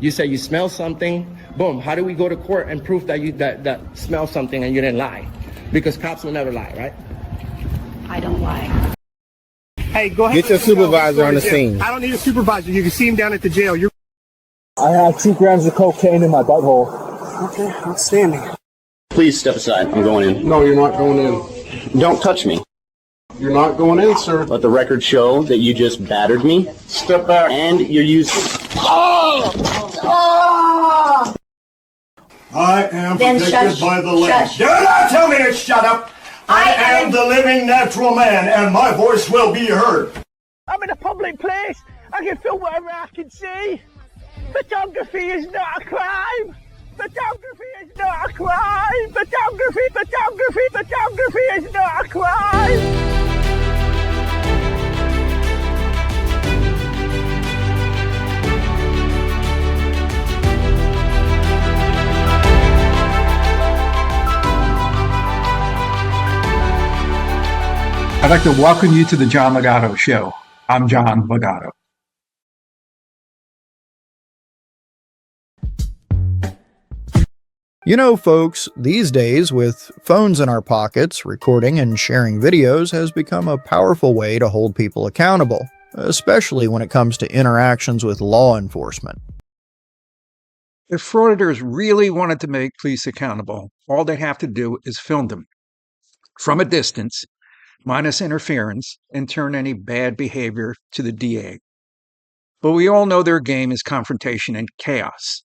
You say you smell something, boom. How do we go to court and prove that you that smell something and you didn't lie? Because cops will never lie, right? I don't lie. Hey, go ahead. Get your supervisor on the scene. I don't need a supervisor. You can see him down at the jail. I have 2 grams of cocaine in my butthole. Okay, outstanding. Please step aside. I'm going in. No, you're not going in. Don't touch me. You're not going in, sir. Let the record show that you just battered me. Step back. And you're using... I am Then protected shush. by the land. Shush. Do not tell me to shut up. I am the living natural man, and my voice will be heard. I'm in a public place. I can film whatever I can see. Photography is not a crime. Photography is not a crime. Photography is not a crime. I'd like to welcome you to the John Ligato Show. I'm John Ligato. You know, folks, these days, with phones in our pockets, recording and sharing videos has become a powerful way to hold people accountable, especially when it comes to interactions with law enforcement. If frauditors really wanted to make police accountable, all they have to do is film them from a distance, minus interference, and turn any bad behavior to the DA. But we all know their game is confrontation and chaos,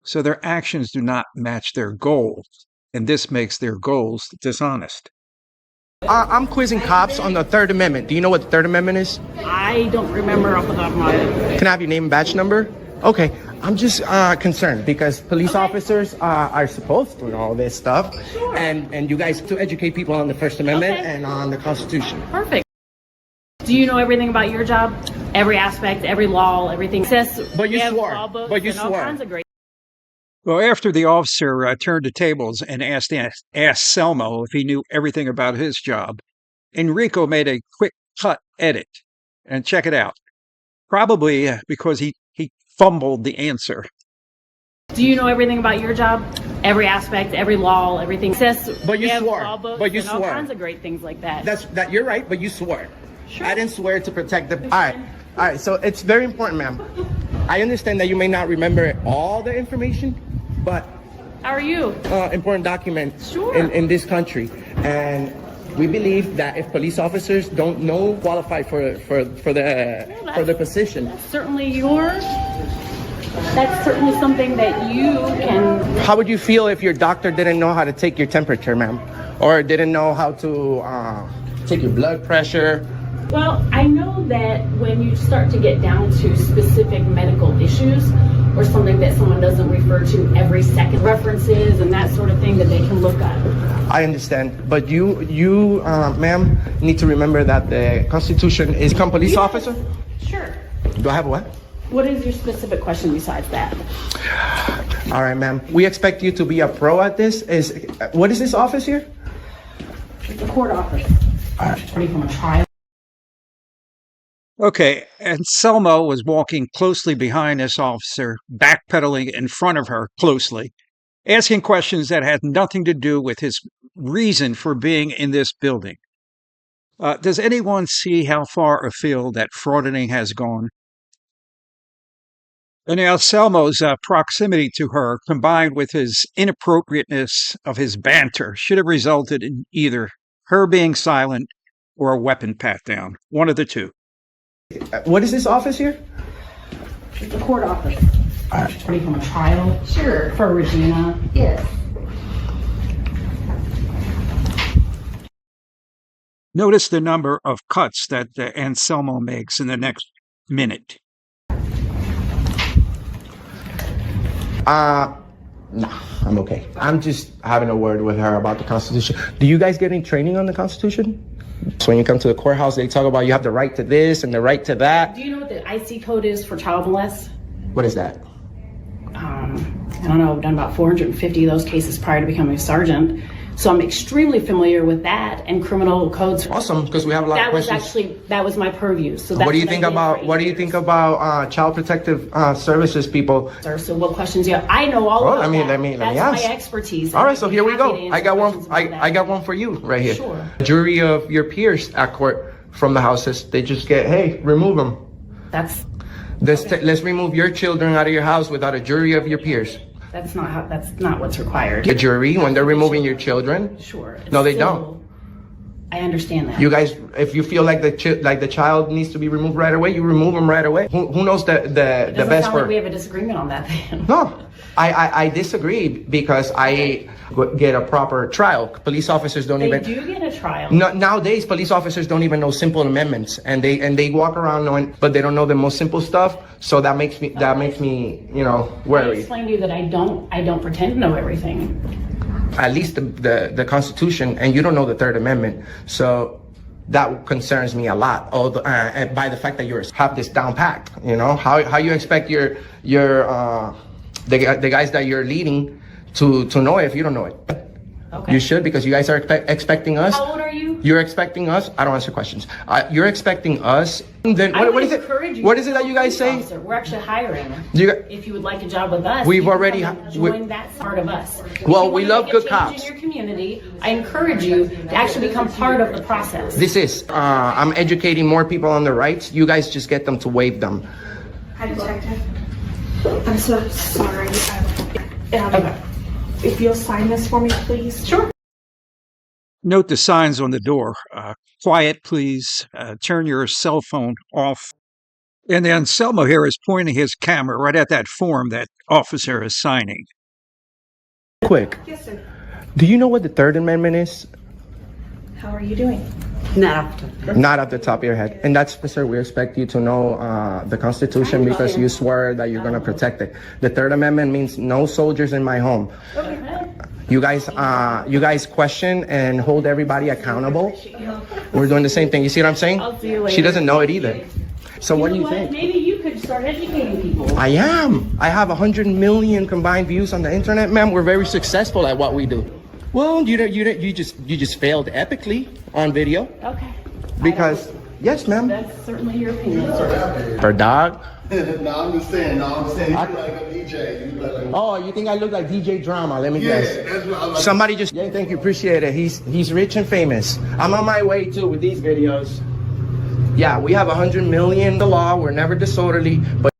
so their actions do not match their goals, and this makes their goals dishonest. I'm quizzing cops on the Third Amendment. Do you know what the Third Amendment is? I don't remember off the top of my head. Can I have your name and badge number? Okay, I'm just concerned because police officers are supposed to know all this stuff, and you guys to educate people on the First Amendment and on the Constitution. Perfect. Do you know everything about your job? Every aspect, every law, everything. But you swore. All kinds of great. Well, after the officer turned the tables and asked Anselmo if he knew everything about his job, Enrico made a quick cut edit. And check it out. Probably because he fumbled the answer. Do you know everything about your job? Every aspect, every law, everything. But you swore. But you All swore. kinds of great things like that. That you're right, but you swore. Sure. I didn't swear to protect the. All right. So it's very important, ma'am. I understand that you may not remember all the information, but How are you? important document Sure. in this country, and we believe that if police officers don't know qualify for the position. Certainly yours. That's certainly something that you can. How would you feel if your doctor didn't know how to take your temperature, ma'am, or didn't know how to take your blood pressure? Well, I know that when you start to get down to specific medical issues or something that someone doesn't refer to every second, references and that sort of thing that they can look up. I understand, but you, ma'am, need to remember that the Constitution is. Become police officer? Sure. Do I have what? What is your specific question besides that? All right, ma'am. We expect you to be a pro at this. What is this office here? It's a court office. All right. Ready from a trial. Okay, Anselmo was walking closely behind this officer, backpedaling in front of her closely, asking questions that had nothing to do with his reason for being in this building. Does anyone see how far afield that frauditing has gone? And Anselmo's proximity to her, combined with his inappropriateness of his banter, should have resulted in either her being silent or a weapon pat down. One of the two. What is this office here? It's a court office. All right. Ready from a trial. Sure. For Regina. Yes. Notice the number of cuts that Anselmo makes in the next minute. No, I'm okay. I'm just having a word with her about the Constitution. Do you guys get any training on the Constitution? So when you come to the courthouse, they talk about you have the right to this and the right to that. Do you know what the IC code is for child molest? What is that? I don't know. I've done about 450 of those cases prior to becoming a sergeant. So I'm extremely familiar with that and criminal codes. Awesome, because we have a lot of questions. That was my purview. So that's what do you think about child protective services people? So what questions you have? I know all about that. Let me That's ask. my expertise. All right, so here we go. I got one. I got one for you right here. Sure. A jury of your peers at court from the houses, they just get, hey, remove them. Let's remove your children out of your house without a jury of your peers. That's not what's required. A jury when they're removing your children? Sure. No, they don't. I understand that. You guys, if you feel like the child needs to be removed right away, you remove them right away. Who knows the best sound like we have a disagreement on that then. No, I disagree because I get a proper trial. Police officers don't They do get a trial. No, nowadays, police officers don't even know simple amendments, and they walk around knowing, but they don't know the most simple stuff. So that makes me I worried. explained to you that I don't pretend to know everything. At least the Constitution, and you don't know the Third Amendment. So that concerns me a lot. By the fact that you have this down packed, how you expect the guys that you're leading to know it if you don't know it. Okay. You should, because you guys are expecting us. How old are you? You're expecting us. I don't answer questions. You're expecting us. Then what is it? What is it that you guys say? Officer. We're actually hiring. If you would like a job with us, we've you can already join that part of us. Well, if we you love want to good make a change cops. in your community, I encourage you to actually become part of the process. I'm educating more people on their rights. You guys just get them to waive them. Hi, Detective. I'm so sorry. Okay. If you'll sign this for me, please. Sure. Note the signs on the door. Quiet, please. Turn your cell phone off. And then Anselmo here is pointing his camera right at that form that officer is signing. Quick. Yes, sir. Do you know what the Third Amendment is? How are you doing? Not off the top of your head. And that's, sir, we expect you to know the Constitution because you swear that you're going to protect it. The Third Amendment means no soldiers in my home. You guys question and hold everybody accountable. We're doing the same thing. You see what I'm saying? I'll see you later. She doesn't know it either. So what do you know think? Maybe you could start educating people. I am. I have 100 million combined views on the internet, ma'am. We're very successful at what we do. Well, you just failed epically on video. Okay. Because yes, ma'am. That's certainly your opinion, sir. Her dog. No, I'm just saying. You look like a DJ. Oh, you think I look like DJ Drama? Let me guess. That's what I'm like. Somebody just. Yeah, thank you. Appreciate it. He's rich and famous. I'm on my way too with these videos. Yeah, we have 100 million. The law. We're never disorderly, but.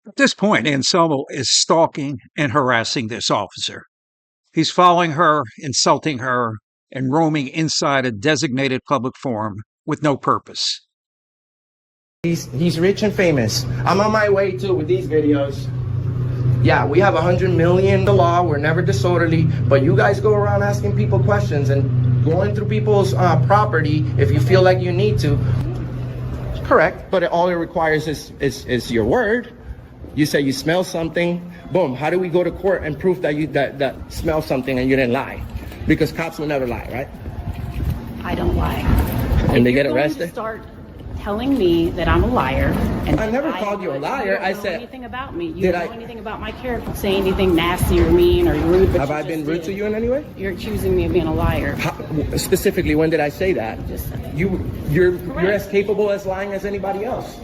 At this point, Anselmo is stalking and harassing this officer. He's following her, insulting her, and roaming inside a designated public forum with no purpose. He's rich and famous. I'm on my way too with these videos. Yeah, we have 100 million. The law. We're never disorderly, but you guys go around asking people questions and going through people's property if you feel like you need to. Correct, but all it requires is your word. You say you smell something. Boom. How do we go to court and prove that you that smell something and you didn't lie? Because cops will never lie, right? I don't lie. And they get arrested. Start telling me that I'm a liar. And I never called you a liar. I said anything about me. You did don't know I- anything about my character. Say anything nasty or mean or rude. But Have you I just been rude did. to you in any way? You're accusing me of being a liar. Specifically, when did I say that? Just said it. You're as capable as lying as anybody else.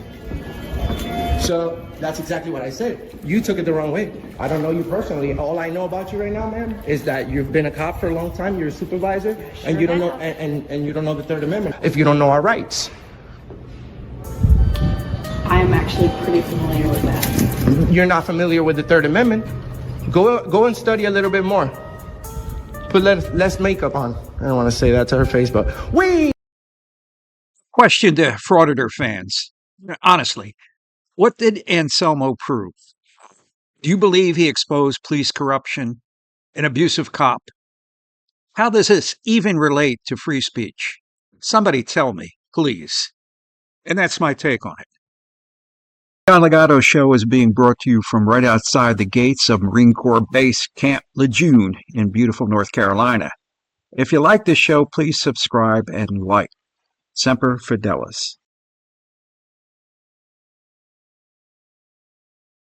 So that's exactly what I said. You took it the wrong way. I don't know you personally. All I know about you right now, ma'am, is that you've been a cop for a long time. You're a supervisor, and you don't know and you don't know the Third Amendment. If you don't know our rights, I am actually pretty familiar with that. you're not familiar with the Third Amendment. Go and study a little bit more. Put less makeup on. I don't want to say that to her face, but Question to Frauditor fans. Honestly, what did Anselmo prove? Do you believe he exposed police corruption, an abusive cop? How does this even relate to free speech? Somebody tell me, please. And that's my take on it. John Ligato Show is being brought to you from right outside the gates of Marine Corps Base Camp Lejeune in beautiful North Carolina. If you like this show, please subscribe and like. Semper Fidelis.